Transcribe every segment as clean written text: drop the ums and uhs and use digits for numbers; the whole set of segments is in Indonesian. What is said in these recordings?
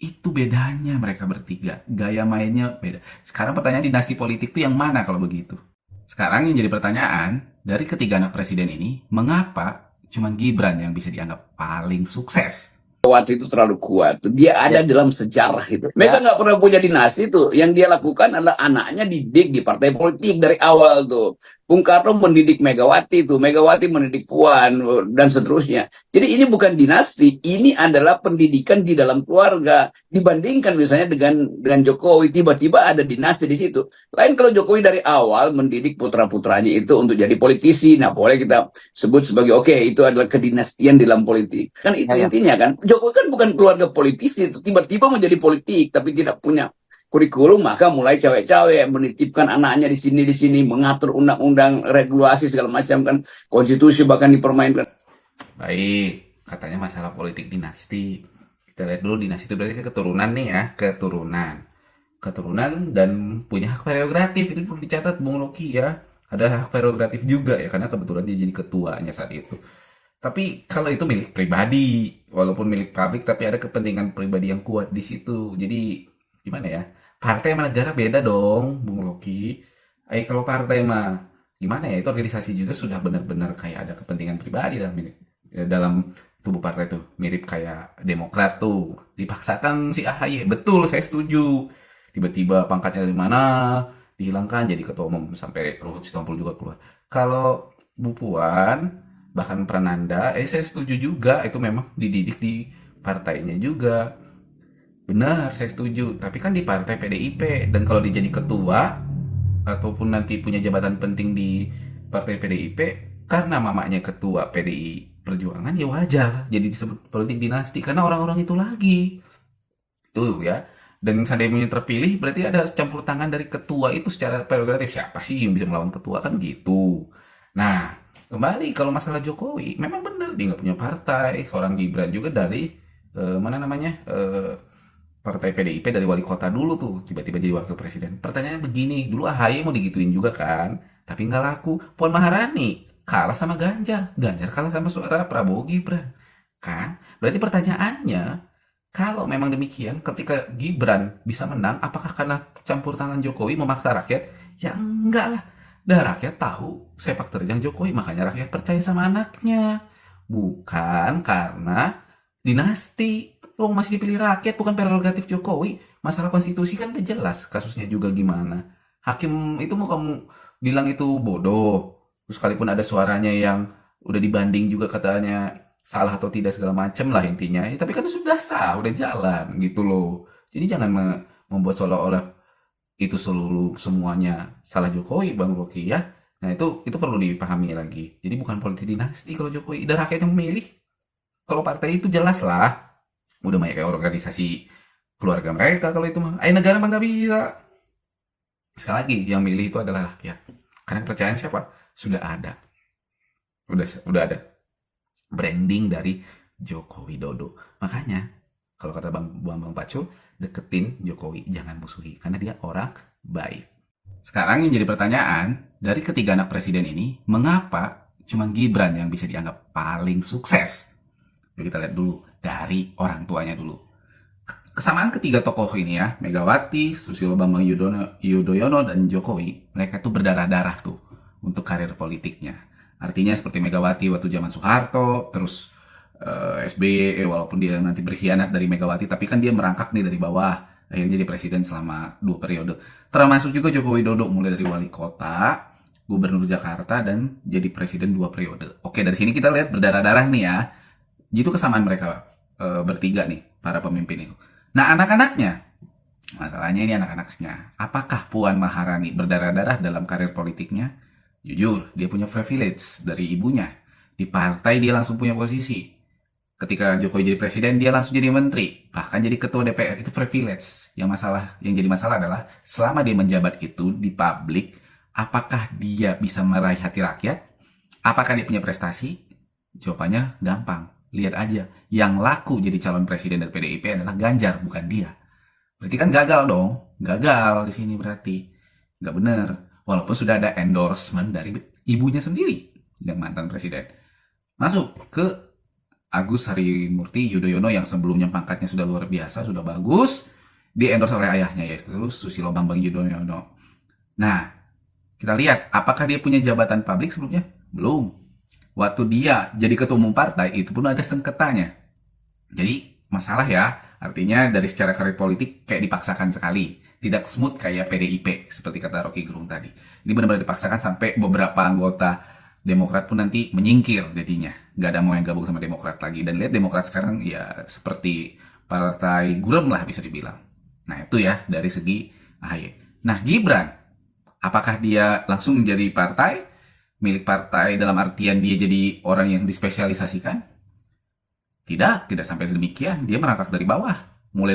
Itu bedanya mereka bertiga. Gaya mainnya beda. Sekarang pertanyaan dinasti politik itu yang mana kalau begitu? Sekarang yang jadi pertanyaan, dari ketiga anak presiden ini, mengapa cuman Gibran yang bisa dianggap paling sukses? Megawati itu terlalu kuat. Dia ada Ya, dalam sejarah itu. Mega nggak pernah punya dinasti tuh. Yang dia lakukan adalah anaknya didik di partai politik dari awal tuh. Bung Karno mendidik Megawati tuh, Megawati mendidik Puan dan seterusnya. Jadi ini bukan dinasti, ini adalah pendidikan di dalam keluarga. Dibandingkan misalnya dengan Jokowi, tiba-tiba ada dinasti di situ. Lain kalau Jokowi dari awal mendidik putra-putranya itu untuk jadi politisi, nah boleh kita sebut sebagai oke, itu adalah kedinastian dalam politik. Kan itu intinya kan. Jokowi kan bukan keluarga politisi, tiba-tiba menjadi politik tapi tidak punya kurikulum, maka mulai cawe-cawe menitipkan anaknya di sini mengatur undang-undang, regulasi segala macam kan, konstitusi bahkan dipermainkan. baik. Katanya masalah politik dinasti. Kita lihat dulu dinasti itu berarti keturunan nih ya, keturunan. Keturunan dan punya hak prerogatif itu perlu dicatat Bung Loki ya. Ada hak prerogatif juga ya karena kebetulan dia jadi ketuanya saat itu. Tapi kalau itu milik pribadi, walaupun milik publik, tapi ada kepentingan pribadi yang kuat di situ. Jadi gimana ya? Partai sama negara beda dong, Bung Loki. Kalau partai mah gimana ya? Itu organisasi juga sudah benar-benar kayak ada kepentingan pribadi dalam tubuh partai itu. Mirip kayak Demokrat tuh. Dipaksakan si AHY. Betul, saya setuju. Tiba-tiba pangkatnya dari mana? Dihilangkan jadi ketua umum sampai Ruhut Sitompul juga keluar. Kalau Bu Puan bahkan Prananda, saya setuju juga itu memang dididik di partainya juga. Benar, saya setuju. Tapi kan di partai PDIP dan kalau dia jadi ketua ataupun nanti punya jabatan penting di partai PDIP karena mamanya ketua PDI Perjuangan ya wajar jadi disebut politik dinasti karena orang-orang itu lagi. Tuh ya. Dan seandainya terpilih berarti ada campur tangan dari ketua itu secara prerogatif. Siapa sih yang bisa melawan ketua kan gitu. Nah, kembali kalau masalah Jokowi, memang benar dia nggak punya partai. Seorang Gibran juga dari mana namanya partai PDIP dari wali kota dulu tuh, tiba-tiba jadi wakil presiden. Pertanyaannya begini, dulu AHY mau digituin juga kan, tapi nggak laku. Puan Maharani kalah sama Ganjar, Ganjar kalah sama suara Prabowo Gibran, kan? Berarti pertanyaannya, kalau memang demikian, ketika Gibran bisa menang, apakah karena campur tangan Jokowi memaksa rakyat? Ya enggak lah. Dan rakyat tahu sepak terjang Jokowi, makanya rakyat percaya sama anaknya. Bukan karena dinasti. Oh, masih dipilih rakyat, bukan prerogatif Jokowi. Masalah konstitusi kan udah jelas kasusnya juga gimana. Hakim itu mau kamu bilang itu bodoh. Terus sekalipun ada suaranya yang udah dibanding juga katanya salah atau tidak segala macem lah intinya. Ya, tapi kan sudah sah, udah jalan gitu loh. Jadi jangan membuat seolah-olah itu seluruh semuanya salah Jokowi, Bang Rocky ya. Nah itu perlu dipahami lagi. Jadi bukan politik dinasti kalau Jokowi, dan rakyat yang memilih. Kalau partai itu jelas lah, udah banyak kayak organisasi keluarga mereka kalau itu mah. Negara mah nggak bisa. Sekali lagi yang milih itu adalah rakyat. Karena kepercayaan siapa? Sudah ada, udah ada branding dari Joko Widodo. Makanya kalau kata Bang Paco, deketin Jokowi, jangan musuhi karena dia orang baik. Sekarang yang jadi pertanyaan, dari ketiga anak presiden ini, mengapa cuman Gibran yang bisa dianggap paling sukses? Yuk kita lihat dulu dari orang tuanya dulu. Kesamaan ketiga tokoh ini ya, Megawati, Susilo Bambang Yudhoyono, dan Jokowi, mereka tuh berdarah-darah tuh untuk karir politiknya. Artinya seperti Megawati waktu zaman Soeharto, terus SBY, walaupun dia nanti berkhianat dari Megawati, tapi kan dia merangkak nih dari bawah, akhirnya jadi presiden selama 2 periode. Termasuk juga Joko Widodo, mulai dari wali kota, gubernur Jakarta, dan jadi presiden 2 periode. Oke, dari sini kita lihat berdarah-darah nih ya. Itu kesamaan mereka bertiga nih, para pemimpin itu. Nah, anak-anaknya, masalahnya ini anak-anaknya. Apakah Puan Maharani berdarah-darah dalam karir politiknya? Jujur, dia punya privilege dari ibunya. Di partai dia langsung punya posisi. Ketika Jokowi jadi presiden, dia langsung jadi menteri. Bahkan jadi ketua DPR, itu privilege. Yang jadi masalah adalah, selama dia menjabat itu di publik, apakah dia bisa meraih hati rakyat? Apakah dia punya prestasi? Jawabannya gampang. Lihat aja, yang laku jadi calon presiden dari PDIP adalah Ganjar, bukan dia. Berarti kan gagal dong, gagal di sini berarti, nggak bener. Walaupun sudah ada endorsement dari ibunya sendiri yang mantan presiden. Masuk ke Agus Harimurti Yudhoyono yang sebelumnya pangkatnya sudah luar biasa, sudah bagus, di-endorse oleh ayahnya yaitu Susilo Bambang Yudhoyono. Nah, kita lihat apakah dia punya jabatan publik sebelumnya? Belum. Waktu dia jadi ketua umum partai itu pun ada sengketanya. Jadi masalah ya, artinya dari secara karir politik kayak dipaksakan sekali. Tidak smooth kayak PDIP, seperti kata Rocky Gerung tadi. Ini benar-benar dipaksakan sampai beberapa anggota Demokrat pun nanti menyingkir jadinya. Nggak ada mau yang gabung sama Demokrat lagi. Dan lihat Demokrat sekarang ya seperti partai gurem lah bisa dibilang. Nah itu ya dari segi AHY. Nah Gibran, apakah dia langsung menjadi partai? Milik partai dalam artian dia jadi orang yang dispesialisasikan? Tidak sampai demikian. Dia merangkak dari bawah. Mulai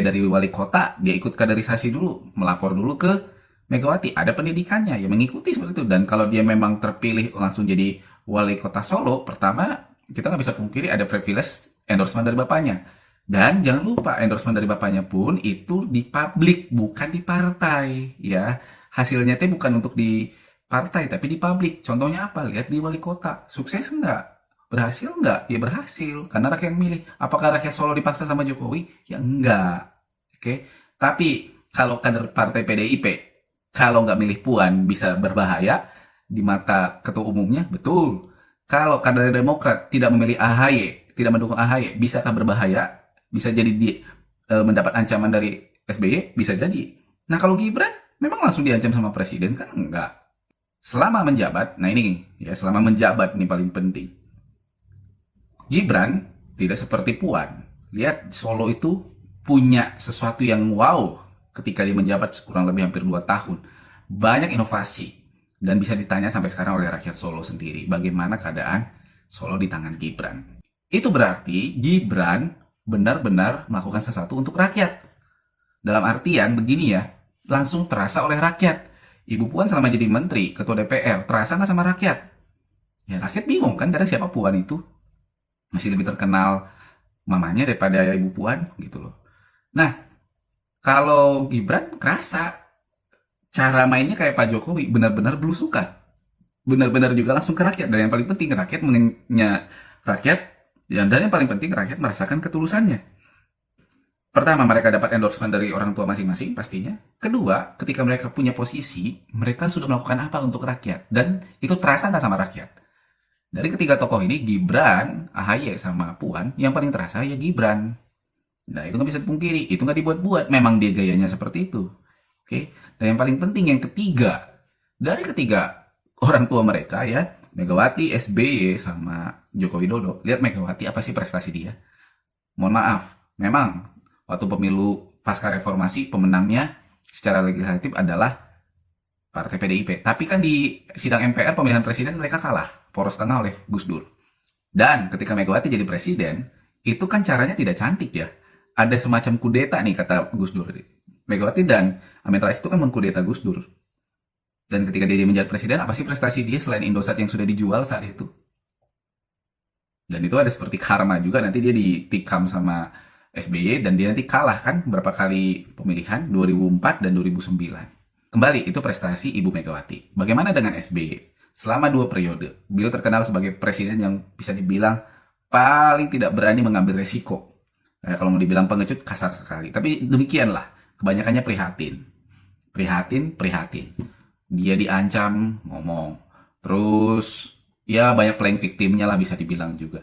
dari wali kota, dia ikut kaderisasi dulu, melapor dulu ke Megawati. Ada pendidikannya, ya mengikuti seperti itu. Dan kalau dia memang terpilih langsung jadi wali kota Solo, pertama kita nggak bisa pungkiri ada privilege endorsement dari bapaknya. Dan jangan lupa endorsement dari bapaknya pun itu di publik, bukan di partai. Ya, hasilnya itu bukan untuk di partai, tapi di publik. Contohnya apa? Lihat di wali kota, sukses nggak? Berhasil nggak? Ya berhasil, karena rakyat yang milih. Apakah rakyat Solo dipaksa sama Jokowi? Ya enggak. Oke. Tapi kalau kader partai PDIP, kalau nggak milih Puan bisa berbahaya di mata ketua umumnya, betul. Kalau kader Demokrat tidak memilih AHY, tidak mendukung AHY, bisakah berbahaya? Bisa jadi mendapat ancaman dari SBY? Bisa jadi. Nah kalau Gibran, memang langsung diancam sama presiden kan? Enggak. Selama menjabat, nah ini ya selama menjabat ini paling penting. Gibran tidak seperti Puan. Lihat, Solo itu punya sesuatu yang wow ketika dia menjabat kurang lebih hampir 2 tahun. Banyak inovasi. Dan bisa ditanya sampai sekarang oleh rakyat Solo sendiri. Bagaimana keadaan Solo di tangan Gibran. Itu berarti Gibran benar-benar melakukan sesuatu untuk rakyat. Dalam artian begini ya, langsung terasa oleh rakyat. Ibu Puan selama jadi menteri, ketua DPR, terasa nggak sama rakyat? Ya rakyat bingung kan, karena siapa Puan itu? Masih lebih terkenal mamanya daripada Ibu Puan gitu loh. Nah, kalau Gibran kerasa cara mainnya kayak Pak Jokowi, benar-benar belusukan. Benar-benar juga langsung ke rakyat. Dan yang paling penting rakyat dan yang paling penting rakyat merasakan ketulusannya. Pertama, mereka dapat endorsement dari orang tua masing-masing pastinya. Kedua, ketika mereka punya posisi, mereka sudah melakukan apa untuk rakyat. Dan itu terasa nggak sama rakyat. Dari ketiga tokoh ini, Gibran, AHY, sama Puan, yang paling terasa ya Gibran. Nah, itu nggak bisa dipungkiri. Itu nggak dibuat-buat. Memang dia gayanya seperti itu. Oke. Dan yang paling penting, yang ketiga. Dari ketiga orang tua mereka ya, Megawati, SBY, sama Joko Widodo. Lihat Megawati, apa sih prestasi dia? Mohon maaf, memang waktu pemilu pasca reformasi, pemenangnya secara legislatif adalah Partai PDIP. Tapi kan di sidang MPR pemilihan presiden mereka kalah. Poros tengah oleh Gus Dur. Dan ketika Megawati jadi presiden, itu kan caranya tidak cantik ya. Ada semacam kudeta nih kata Gus Dur. Megawati dan Amin Rais itu kan mengkudeta Gus Dur. Dan ketika dia menjadi presiden, apa sih prestasi dia selain Indosat yang sudah dijual saat itu? Dan itu ada seperti karma juga, nanti dia ditikam sama SBY dan dia nanti kalah kan berapa kali pemilihan, 2004 dan 2009. Kembali, itu prestasi Ibu Megawati. Bagaimana dengan SBY? Selama 2 periode, beliau terkenal sebagai presiden yang bisa dibilang paling tidak berani mengambil resiko. Kalau mau dibilang pengecut, kasar sekali. Tapi demikianlah, kebanyakannya prihatin. Prihatin. Dia diancam, ngomong. Terus, ya banyak playing victimnya lah bisa dibilang juga.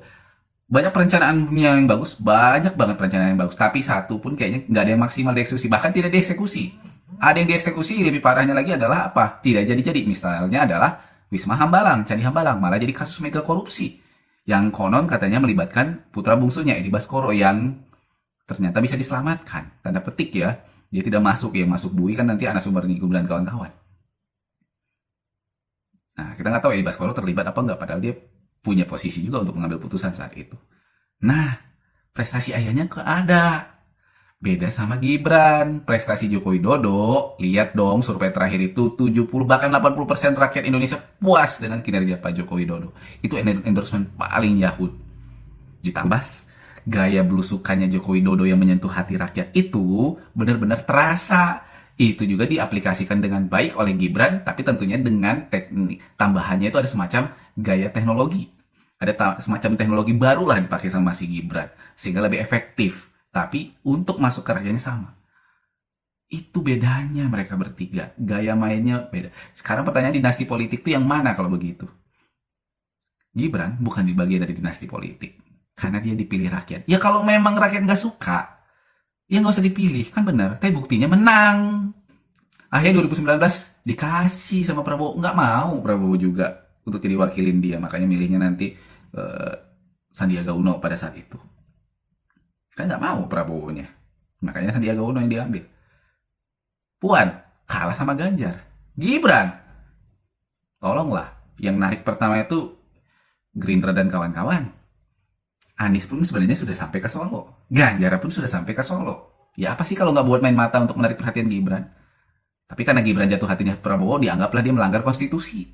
Banyak perencanaan yang bagus, banyak banget perencanaan yang bagus. Tapi satu pun kayaknya nggak ada yang maksimal dieksekusi. Bahkan tidak dieksekusi. Ada yang dieksekusi, lebih parahnya lagi adalah apa? Tidak jadi-jadi. Misalnya adalah Wisma Hambalang, Candi Hambalang, malah jadi kasus mega korupsi. Yang konon katanya melibatkan putra bungsunya, Edi Baskoro, yang ternyata bisa diselamatkan. Tanda petik ya, dia tidak masuk, yang masuk Bui kan nanti Anas Sumarnigum dan kawan-kawan. Nah, kita nggak tahu Edi Baskoro terlibat apa nggak, padahal dia punya posisi juga untuk mengambil putusan saat itu. Nah, prestasi ayahnya kok ada. Beda sama Gibran, prestasi Joko Widodo, lihat dong survei terakhir itu 70 bahkan 80% rakyat Indonesia puas dengan kinerja Pak Joko Widodo. Itu endorsement paling yahut. Ditambah gaya belusukannya Joko Widodo yang menyentuh hati rakyat itu benar-benar terasa. Itu juga diaplikasikan dengan baik oleh Gibran, tapi tentunya dengan teknik tambahannya itu ada semacam gaya teknologi. Ada semacam teknologi baru lah dipakai sama si Gibran. Sehingga lebih efektif. Tapi untuk masuk ke rakyatnya sama. Itu bedanya mereka bertiga. Gaya mainnya beda. Sekarang pertanyaan dinasti politik itu yang mana kalau begitu? Gibran bukan di bagian dari dinasti politik. Karena dia dipilih rakyat. Ya kalau memang rakyat nggak suka, ya nggak usah dipilih. Kan benar. Tapi buktinya menang. Akhirnya 2019 dikasih sama Prabowo. Nggak mau Prabowo juga untuk jadi wakilin dia. Makanya milihnya nanti Sandiaga Uno pada saat itu. Kan nggak mau Prabowo-nya. Makanya Sandiaga Uno yang diambil. Puan kalah sama Ganjar. Gibran, tolonglah. Yang narik pertama itu Gerindra dan kawan-kawan. Anies pun sebenarnya sudah sampai ke Solo. Ganjar pun sudah sampai ke Solo. Ya apa sih kalau nggak buat main mata untuk menarik perhatian Gibran? Tapi karena Gibran jatuh hatinya Prabowo, dianggaplah dia melanggar konstitusi.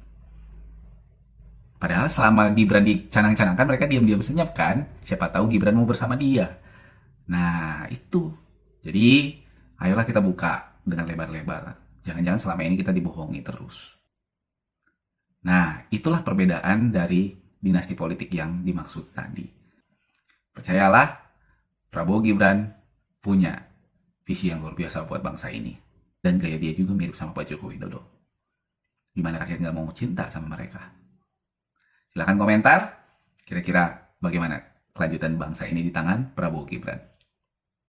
Padahal selama Gibran dicanang-canangkan, mereka diam-diam senyap kan? Siapa tahu Gibran mau bersama dia. Nah, itu. Jadi, ayolah kita buka dengan lebar-lebar. Jangan-jangan selama ini kita dibohongi terus. Nah, itulah perbedaan dari dinasti politik yang dimaksud tadi. Percayalah, Prabowo Gibran punya visi yang luar biasa buat bangsa ini. Dan gaya dia juga mirip sama Pak Joko Widodo. Gimana rakyat nggak mau cinta sama mereka? Silahkan komentar, kira-kira bagaimana kelanjutan bangsa ini di tangan Prabowo Gibran.